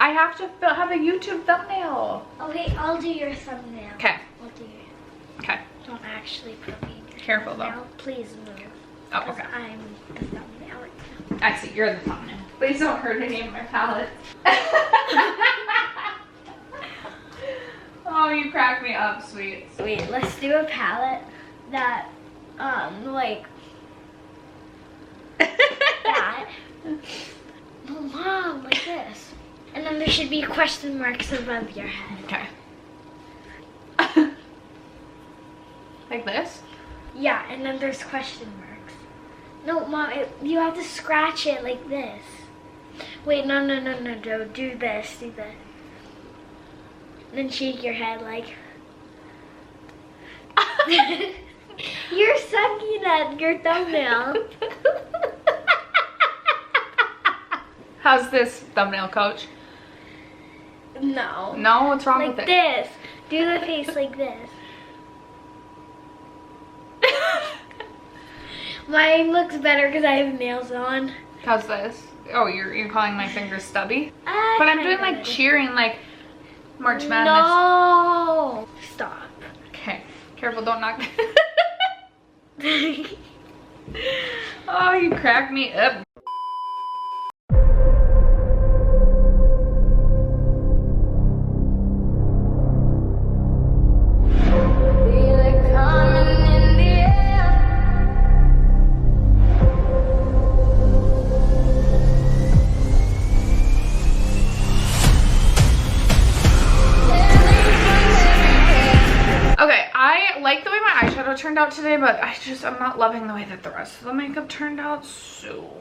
I have to have a YouTube thumbnail. Okay, I'll do your thumbnail. Okay. I'll do your. Okay. Don't actually put me in your Careful though. thumbnail. Please move. Oh, okay. I'm the thumbnail right now. I see, you're the thumbnail. Please don't hurt any of my palette. Oh, you crack me up, sweet. Wait, let's do a palette that, like, that. No, Mom, like this. And then there should be question marks above your head. Okay. Like this? Yeah, and then there's question marks. No, Mom, you have to scratch it like this. Wait, no, do this, do this. Then shake your head like. You're sucking at your thumbnail. How's this thumbnail, coach? No. No? What's wrong Like with it? this. Do the face like this. Mine looks better because I have nails on. How's this? Oh, you're calling my fingers stubby? I But I'm doing kinda like did. cheering, like March Madness. No. Stop. Okay, careful, don't knock. Oh, you cracked me up. Turned out today, but I'm not loving the way that the rest of the makeup turned out, so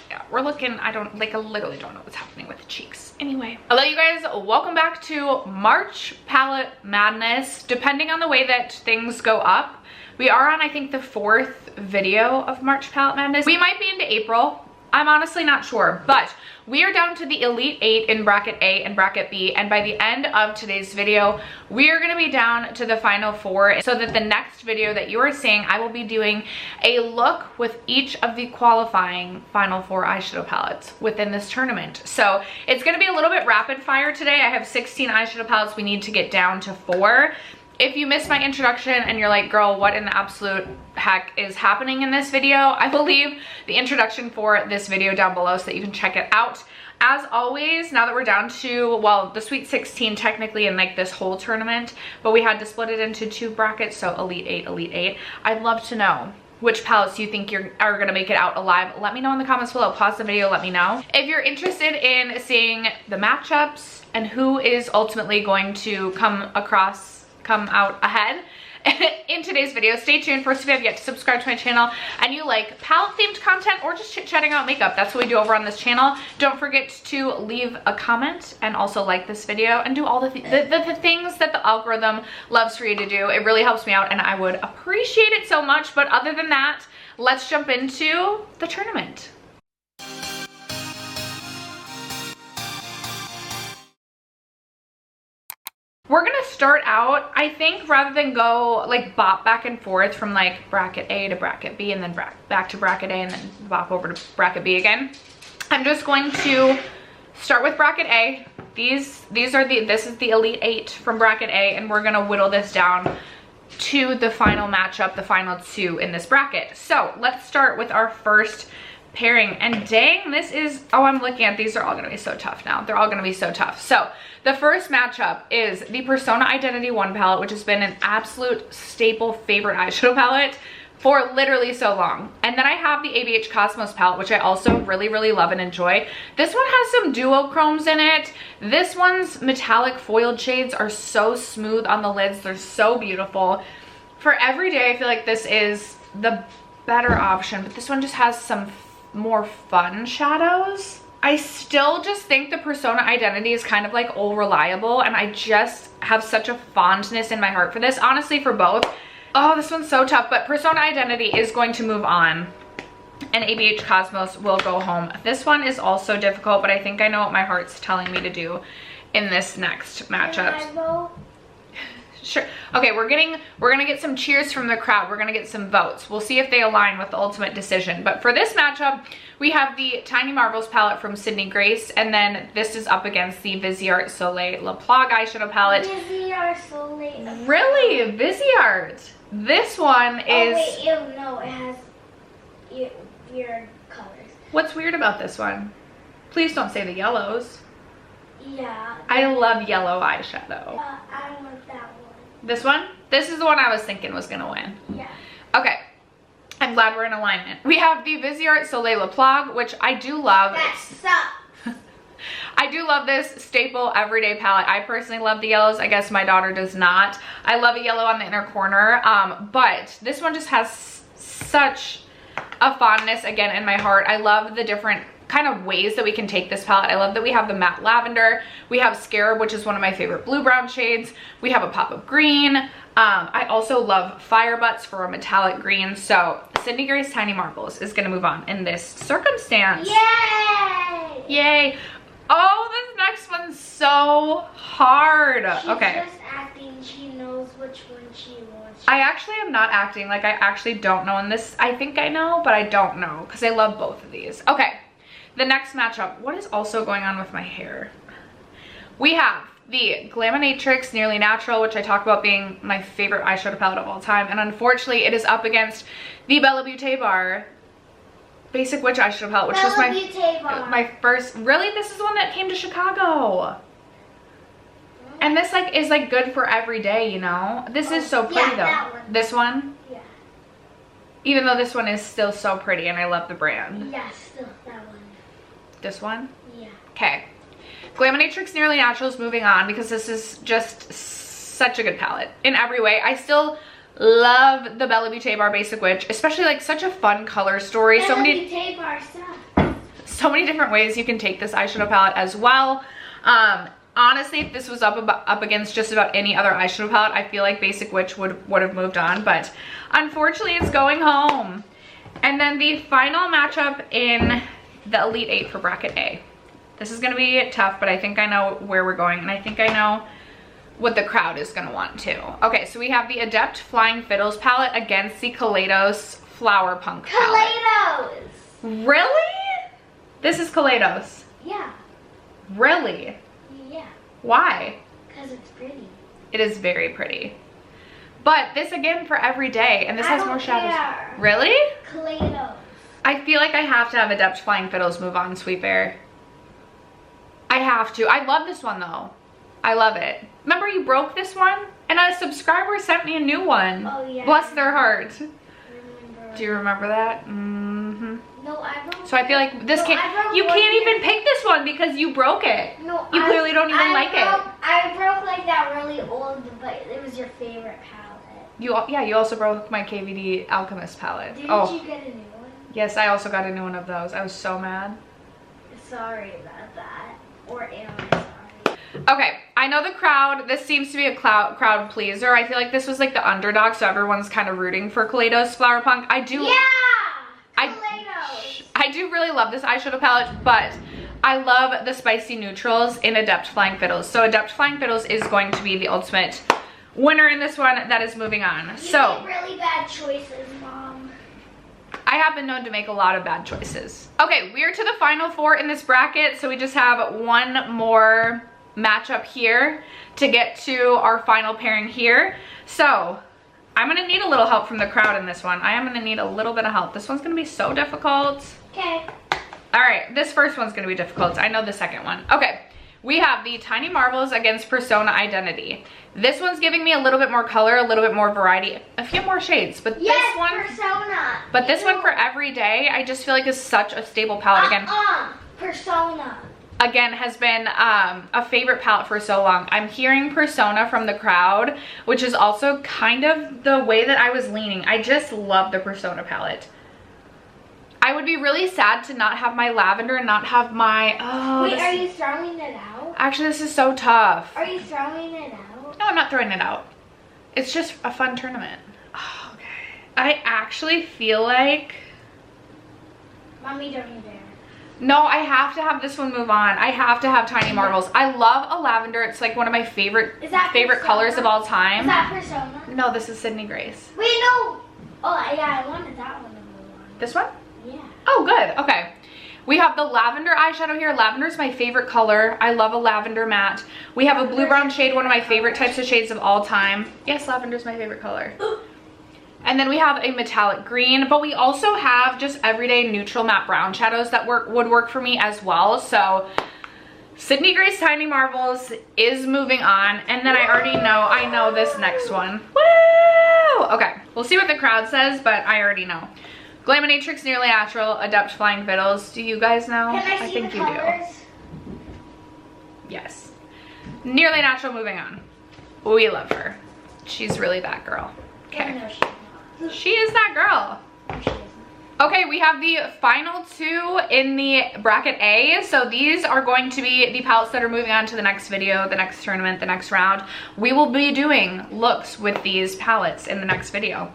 yeah, we're looking, I literally don't know what's happening with the cheeks. Anyway, hello you guys, welcome back to March Palette Madness. Depending on the way that things go up, we are on, I think, the 4th video of March Palette Madness. We might be into April. I'm honestly not sure, but we are down to the Elite 8 in bracket A and bracket B, and by the end of today's video, we are gonna be down to the final 4, so that the next video that you are seeing, I will be doing a look with each of the qualifying final 4 eyeshadow palettes within this tournament. So it's gonna be a little bit rapid fire today. I have 16 eyeshadow palettes we need to get down to 4. If you missed my introduction and you're like, girl, what in the absolute heck is happening in this video, I will leave the introduction for this video down below so that you can check it out. As always, now that we're down to, well, the Sweet 16 technically in like this whole tournament, but we had to split it into 2 brackets, so Elite 8, Elite 8. I'd love to know which palettes you think are gonna make it out alive. Let me know in the comments below. Pause the video, let me know. If you're interested in seeing the matchups and who is ultimately going to come out ahead in today's video, stay tuned. First, if you have yet to subscribe to my channel and you like palette themed content or just chit-chatting about makeup, that's what we do over on this channel. Don't forget to leave a comment and also like this video and do all the things that the algorithm loves for you to do. It really helps me out and I would appreciate it so much. But other than that, let's jump into the tournament. We're gonna start out, I think, rather than go like bop back and forth from like bracket A to bracket B and then back to bracket A and then bop over to bracket B again. I'm just going to start with bracket A. This is the Elite 8 from bracket A, and we're gonna whittle this down to the final matchup, the final 2 in this bracket. So let's start with our first pairing, and dang, this is, oh, I'm looking at these, are all gonna be so tough now. They're all gonna be so tough. So the first matchup is the Persona Identity 1 palette, which has been an absolute staple favorite eyeshadow palette for literally so long. And then I have the ABH Cosmos palette, which I also really, really love and enjoy. This one has some duochromes in it. This one's metallic foiled shades are so smooth on the lids. They're so beautiful. For everyday, I feel like this is the better option, but this one just has some more fun shadows. I still just think the Persona Identity is kind of like all reliable, and I just have such a fondness in my heart for this, honestly, for both. Oh, this one's so tough, but Persona Identity is going to move on and ABH Cosmos will go home. This one is also difficult, but I think I know what my heart's telling me to do in this next matchup. Sure. Okay, we're gonna get some cheers from the crowd. We're gonna get some votes. We'll see if they align with the ultimate decision. But for this matchup, we have the Tiny Marvels palette from Sydney Grace, and then this is up against the Viseart Soleil Le Plage eyeshadow palette. Viseart Soleil. Really? Viseart. This one is... Oh wait, no, it has weird colors. What's weird about this one? Please don't say the yellows. Yeah. I love yellow eyeshadow. I want that one. This one? This is the one I was thinking was gonna win. Yeah. Okay. I'm glad we're in alignment. We have the Viseart Soleil Le Plage, which I do love. That sucks. I do love this staple everyday palette. I personally love the yellows. I guess my daughter does not. I love a yellow on the inner corner, but this one just has such a fondness again in my heart. I love the different kind of ways that we can take this palette. I love that we have the matte lavender. We have Scarab, which is one of my favorite blue brown shades. We have a pop of green. I also love Fire Butts for a metallic green. So Sydney Grace Tiny Marvels is gonna move on in this circumstance. Yay! Yay. Oh, this next one's so hard. Okay. She's just acting. She knows which one she wants. I actually am not acting. Like, I actually don't know in this. I think I know, but I don't know because I love both of these. Okay. The next matchup. What is also going on with my hair? We have the Glaminatrix Nearly Natural, which I talk about being my favorite eyeshadow palette of all time. And unfortunately, it is up against the Bella Beauté Bar Basic Witch eyeshadow palette, which was my first. Really? This is the one that came to Chicago. And this like is like good for every day, you know? This is so pretty though. That one. This one? Yeah. Even though this one is still so pretty and I love the brand. Yeah, still that one. This one? Yeah. Okay. Glaminatrix Nearly Natural is moving on because this is just such a good palette in every way. I still love the Bella Beauté Bar Basic Witch, especially like such a fun color story. Bella Beauté Bar stuff. So many different ways you can take this eyeshadow palette as well. Honestly, if this was up against just about any other eyeshadow palette, I feel like Basic Witch would have moved on, but unfortunately it's going home. And then the final matchup in the Elite 8 for bracket A. This is gonna be tough, but I think I know where we're going, and I think I know what the crowd is gonna want too. Okay, so we have the Adept Flying Fiddles palette against the Kaleidos Flower Punk palette. Kaleidos! Really? This is Kaleidos. Yeah. Really? Yeah. Why? Because it's pretty. It is very pretty. But this again for every day, and this has more shadows. Care. Really? Kaleidos. I feel like I have to have Adept Flying Fiddles move on, Sweet Bear. I have to. I love this one though. I love it. Remember you broke this one? And a subscriber sent me a new one. Oh yeah. Bless their heart. Remember. Do you remember that? Mm-hmm. No, I broke. So I feel like this you can't even pick this one because you broke it. No, you clearly don't even like it. I broke like that really old, but it was your favorite palette. Yeah, you also broke my KVD Alchemist palette. Didn't you get a new one? Yes, I also got a new one of those. I was so mad. Sorry about that. Or am I sorry? Okay, I know the crowd. This seems to be a crowd pleaser. I feel like this was like the underdog, so everyone's kind of rooting for Kaleidos Flower Punk. I do. Yeah! Kaleidos! I do really love this eyeshadow palette, but I love the spicy neutrals in Adept Flying Fiddles. So Adept Flying Fiddles is going to be the ultimate winner in this one that is moving on. You so made really bad choices, Mom. I have been known to make a lot of bad choices. Okay, we're to the final four in this bracket, so we just have one more matchup here to get to our final pairing here. So I'm gonna need a little help from the crowd in this one. I am gonna need a little bit of help. This one's gonna be so difficult. Okay. All right, this first one's gonna be difficult. I know the second one. Okay, we have the Tiny Marvels against Persona Identity. This one's giving me a little bit more color, a little bit more variety, a few more shades, but this one, Persona. but this one for every day, I just feel like is such a stable palette again. Persona. Again, has been a favorite palette for so long. I'm hearing Persona from the crowd, which is also kind of the way that I was leaning. I just love the Persona palette. I would be really sad to not have my lavender and not have my, Wait, are you throwing it out? Actually, this is so tough. Are you throwing it out? No, I'm not throwing it out. It's just a fun tournament. Oh, okay. I actually feel like... Mommy, don't you dare. No, I have to have this one move on. I have to have Tiny Marvels. I love a lavender. It's like one of my favorite colors of all time. Is that Persona? No, this is Sydney Grace. Wait, no. Oh, yeah, I wanted that one to move on. This one? Yeah. Oh, good. Okay. We have the lavender eyeshadow here. Lavender is my favorite color. I love a lavender matte. We have a blue brown shade, one of my favorite types of shades of all time. Yes, lavender is my favorite color. And then we have a metallic green, but we also have just everyday neutral matte brown shadows that would work for me as well. So Sydney Grace Tiny Marvels is moving on. And then I know this next one. Woo! Okay, we'll see what the crowd says, but I already know. Glaminatrix Nearly Natural, Adept Flying Fiddles. Do you guys know? Can I see think the you colors? do. Yes. Nearly Natural, moving on. We love her. She's really that girl. Okay. No, she's not. She is that girl. No, she isn't. Okay, we have the final two in the bracket A. So these are going to be the palettes that are moving on to the next video, the next tournament, the next round. We will be doing looks with these palettes in the next video.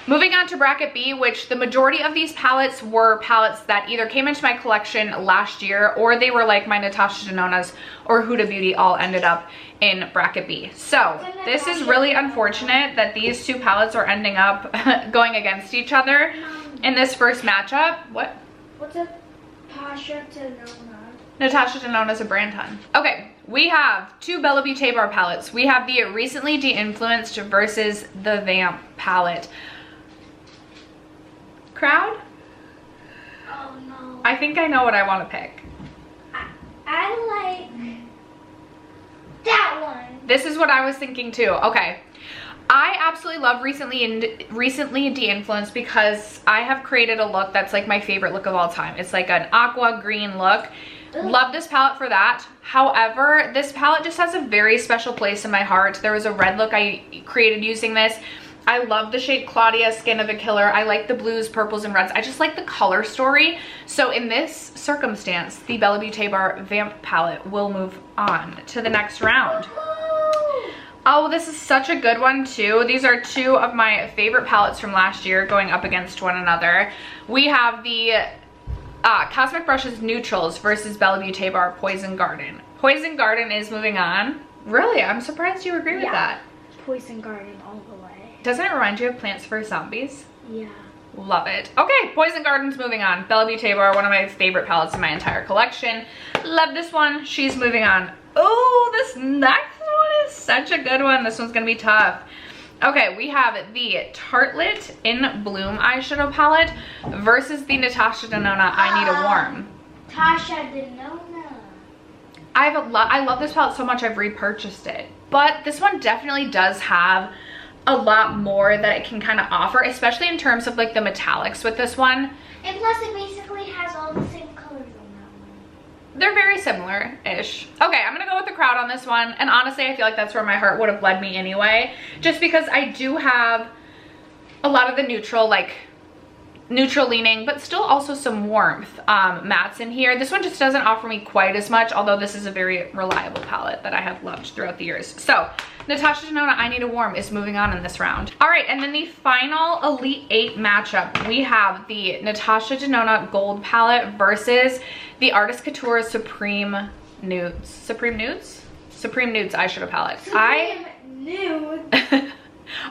Moving on to bracket B, which the majority of these palettes were palettes that either came into my collection last year or they were like my Natasha Denona's or Huda Beauty all ended up in bracket B. So this is really unfortunate that these two palettes are ending up going against each other in this first matchup. What? What's a Natasha Denona? Natasha Denona's a brand hun. Okay, we have two Bella Beauté Bar palettes. We have the Recently De-Influenced versus the Vamp palette. Crowd? Oh no. I think I know what I want to pick. I like that one. This is what I was thinking too. Okay. I absolutely love Recently De-Influenced because I have created a look that's like my favorite look of all time. It's like an aqua green look. Ooh. Love this palette for that. However, this palette just has a very special place in my heart. There was a red look I created using this. I love the shade Claudia, Skin of a Killer. I like the blues, purples, and reds. I just like the color story. So in this circumstance, the Bella Beauté Bar Vamp palette will move on to the next round. Oh, this is such a good one too. These are two of my favorite palettes from last year going up against one another. We have the Cosmic Brushes Neutrals versus Bella Beauté Bar Poison Garden. Poison Garden is moving on. Really? I'm surprised you agree with that. Poison Garden all the way. Doesn't it remind you of Plants vs. Zombies? Yeah. Love it. Okay, Poison Garden's moving on. Bella Beauté Bar, one of my favorite palettes in my entire collection. Love this one. She's moving on. Oh, this next one is such a good one. This one's gonna be tough. Okay, we have the Tartelette in Bloom eyeshadow palette versus the Natasha Denona I Need a Warm. Natasha Denona. I love this palette so much I've repurchased it. But this one definitely does have a lot more that it can kind of offer, especially in terms of like the metallics with this one. And plus it basically has all the same colors on that one. They're very similar-ish. Okay, I'm gonna go with the crowd on this one. And honestly, I feel like that's where my heart would have led me anyway. Just because I do have a lot of the neutral, like neutral leaning, but still also some warmth mattes in here. This one just doesn't offer me quite as much, although this is a very reliable palette that I have loved throughout the years. So Natasha Denona I Need a Warm is moving on in this round. All right, and then the final Elite 8 matchup, we have the Natasha Denona Gold palette versus the Artist Couture Supreme Nudes. Supreme Nudes eyeshadow palette. Supreme Nudes.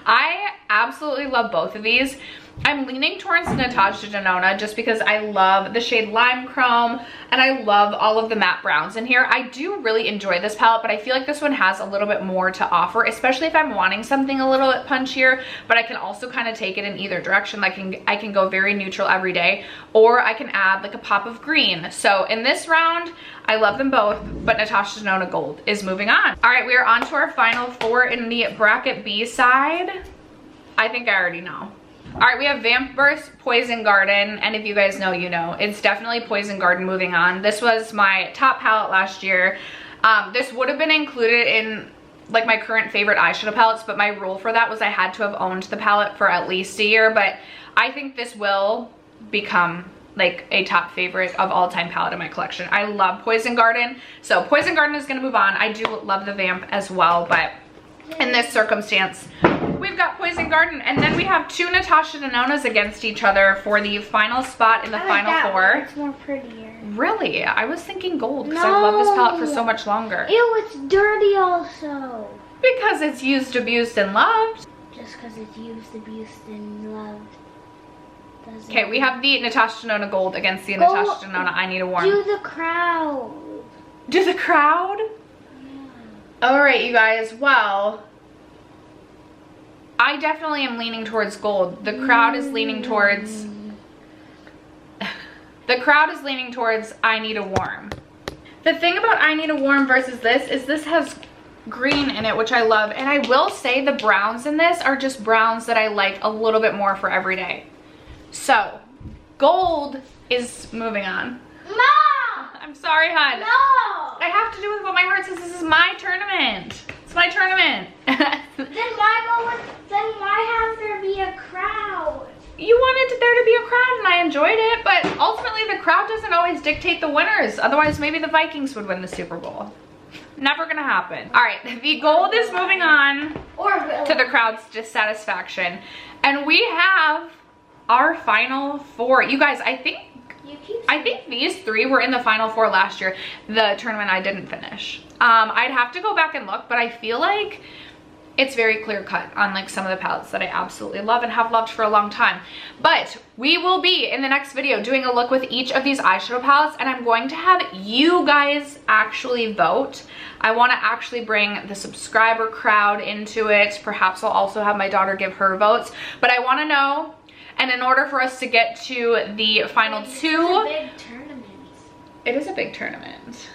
I absolutely love both of these. I'm leaning towards Natasha Denona just because I love the shade Lime Chrome and I love all of the matte browns in here. I do really enjoy this palette, but I feel like this one has a little bit more to offer, especially if I'm wanting something a little bit punchier, but I can also kind of take it in either direction. Like I can go very neutral every day, or I can add like a pop of green. So in this round, I love them both, but Natasha Denona Gold is moving on. All right, we are on to our final four in the bracket B side. I think I already know. All right, we have Vamp vs. Poison Garden, and if you guys know, you know. It's definitely Poison Garden moving on. This was my top palette last year. This would have been included in like my current favorite eyeshadow palettes, but my rule for that was I had to have owned the palette for at least a year, but I think this will become like a top favorite of all time palette in my collection. I love Poison Garden, so Poison Garden is gonna move on. I do love the Vamp as well, but in this circumstance, we we've got Poison Garden. And then we have 2 Natasha Denonas against each other for the final spot in the final 4. It's more prettier. Really? I was thinking gold because I've loved this palette for so much longer. Ew, it's dirty also. Because it's used, abused, and loved. Just because it's used, abused, and loved. Okay, we have the Natasha Denona Gold against the Natasha Denona I Need a Warm. Do the crowd. Do the crowd? Yeah. All right, you guys. Well, I definitely am leaning towards gold. The crowd is leaning towards... The crowd is leaning towards I Need a Warm. The thing about I Need a Warm versus this is this has green in it, which I love. And I will say the browns in this are just browns that I like a little bit more for every day. So, gold is moving on. Mom! I'm sorry, hon. No! I have to do with what my heart says. This is my tournament. It's my tournament. Then why has there be a crowd? You wanted there to be a crowd and I enjoyed it, but ultimately the crowd doesn't always dictate the winners. Otherwise, maybe the Vikings would win the Super Bowl. Never gonna happen. All right, the gold is moving on to the crowd's dissatisfaction. And we have our final 4. You guys, I think these 3 were in the final 4 last year. The tournament I didn't finish. I'd have to go back and look, but I feel like it's very clear cut on like some of the palettes that I absolutely love and have loved for a long time. But we will be in the next video doing a look with each of these eyeshadow palettes, and I'm going to have you guys actually vote. I want to actually bring the subscriber crowd into it. Perhaps I'll also have my daughter give her votes, but I want to know. And in order for us to get to the final 2, it's a big tournament. It is a big tournament.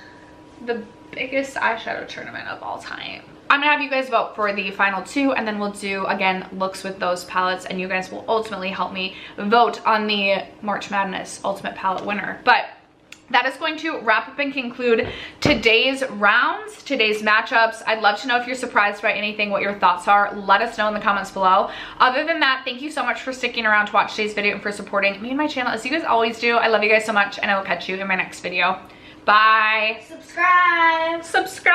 The biggest eyeshadow tournament of all time. I'm gonna have you guys vote for the final 2, and then we'll do, again, looks with those palettes, and you guys will ultimately help me vote on the March Madness Ultimate Palette winner. But that is going to wrap up and conclude today's rounds, today's matchups. I'd love to know if you're surprised by anything, what your thoughts are. Let us know in the comments below. Other than that, thank you so much for sticking around to watch today's video and for supporting me and my channel, as you guys always do. I love you guys so much, and I will catch you in my next video. Bye. Subscribe. Subscribe.